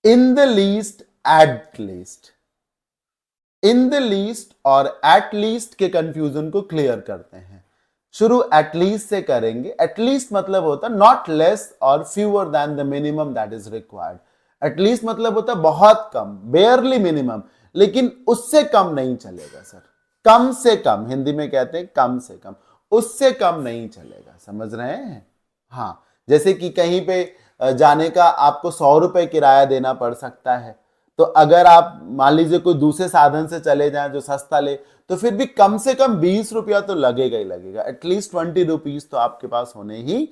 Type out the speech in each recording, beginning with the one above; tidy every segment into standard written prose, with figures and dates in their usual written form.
In the least, at least. In the least और at least के confusion को clear करते हैं। शुरू एटलीस्ट से करेंगे। एटलीस्ट मतलब होता है नॉट लेस और fewer than the minimum that is required. At least मतलब होता है बहुत कम, बेयरली मिनिमम, लेकिन उससे कम नहीं चलेगा सर। कम से कम, हिंदी में कहते हैं कम से कम, उससे कम नहीं चलेगा। समझ रहे हैं? हाँ, जैसे कि कहीं पे जाने का आपको 100 रुपए किराया देना पड़ सकता है, तो अगर आप मान लीजिए कोई दूसरे साधन से चले जाएं जो सस्ता ले, तो फिर भी कम से कम 20 रुपया तो लगेगा ही लगेगा। एटलीस्ट 20 रुपीज तो आपके पास होने ही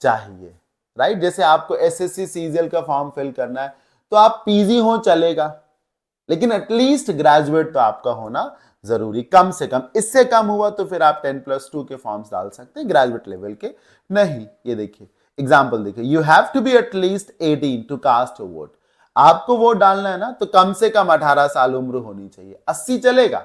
चाहिए, राइट। जैसे आपको एसएससी सीजीएल का फॉर्म फिल करना है, तो आप पीजी हो चलेगा, लेकिन एटलीस्ट ग्रेजुएट तो आपका होना जरूरी, कम से कम। इससे कम हुआ तो फिर आप 10+2 के फॉर्म्स डाल सकते हैं, ग्रेजुएट लेवल के नहीं। ये देखिए एग्जाम्पल देखिए, you have to be at least 18 to cast a vote. आपको वोट डालना है ना, तो कम से कम 18 साल उम्र होनी चाहिए। 80 चलेगा,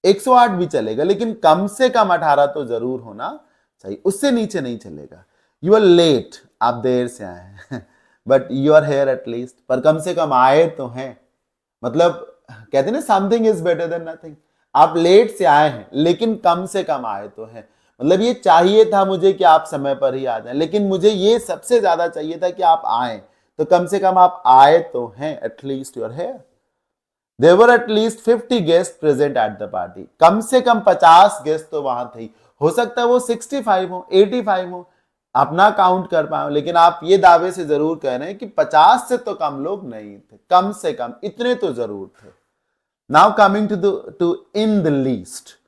108 भी चलेगा, लेकिन कम से कम 18 तो जरूर होना चाहिए, उससे नीचे नहीं चलेगा। यू आर लेट, आप देर से आए हैं, but you are here at least, पर कम से कम आए तो हैं। मतलब कहते हैं ना, something is better than nothing. आप लेट से आए हैं, लेकिन कम से कम आए तो हैं। मतलब ये चाहिए था मुझे कि आप समय पर ही आ जाएं, लेकिन मुझे ये सबसे ज्यादा चाहिए था कि आप आए, तो कम से कम आप आए तो हैं, at least your here. There were at least 50 guest present at the party. कम से कम 50 गेस्ट तो वहां थे। हो सकता है वो 65 हो, 85 हो, आप ना काउंट कर पाए, लेकिन आप ये दावे से जरूर कह रहे हैं कि 50 से तो कम लोग नहीं थे, कम से कम इतने तो जरूर थे। Now coming to in the least.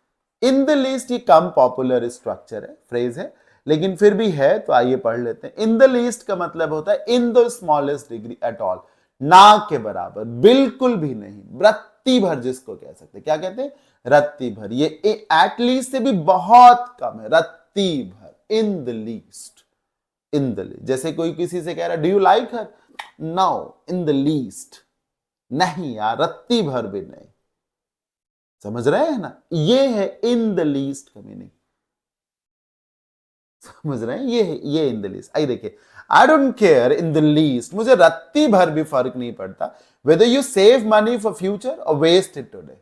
In the least ये कम पॉपुलर स्ट्रक्चर है, फ्रेज है, लेकिन फिर भी है, तो आइए पढ़ लेते हैं। इन द लीस्ट का मतलब होता है in the smallest degree at all, ना के बराबर, बिल्कुल भी नहीं, रत्ती भर जिसको कह सकते हैं। क्या कहते हैं? रत्ती भर। ये एट लीस्ट से भी बहुत कम है, रत्ती भर, in the least. In the least, जैसे कोई किसी से कह रहा है do you like her, no, in the least, नहीं यार, रत्ती भर भी नहीं। समझ रहे हैं ना? ये है इन द लीस्ट का मीनिंग। समझ रहे हैं? ये इन द लीस्ट। आई देखिए, I don't care in the least, मुझे रत्ती भर भी फर्क नहीं पड़ता whether you save money for future और वेस्ट इट टुडे।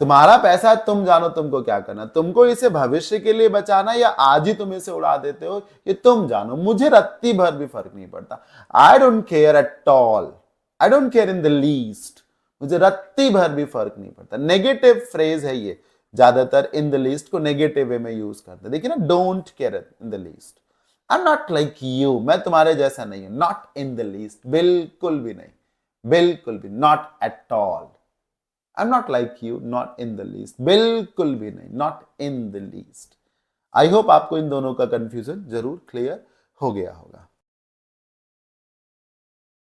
तुम्हारा पैसा है, तुम जानो तुमको क्या करना, तुमको इसे भविष्य के लिए बचाना या आज ही तुम इसे उड़ा देते हो, ये तुम जानो, मुझे रत्ती भर भी फर्क नहीं पड़ता। I don't care at all, I don't care in the least, मुझे रत्ती भर भी फर्क नहीं पड़ता। नेगेटिव फ्रेज है ये, ज्यादातर इन द लीस्ट को नेगेटिव वे में यूज करते हैं। देखिए ना, don't care in the least, I am not like you, मैं तुम्हारे जैसा नहीं हूं, नॉट इन द लीस्ट, बिल्कुल भी नहीं, बिल्कुल भी, not at all. I am not like you, not in the least, बिल्कुल भी नहीं, not in the least. I hope आपको इन दोनों का कंफ्यूजन जरूर क्लियर हो गया होगा।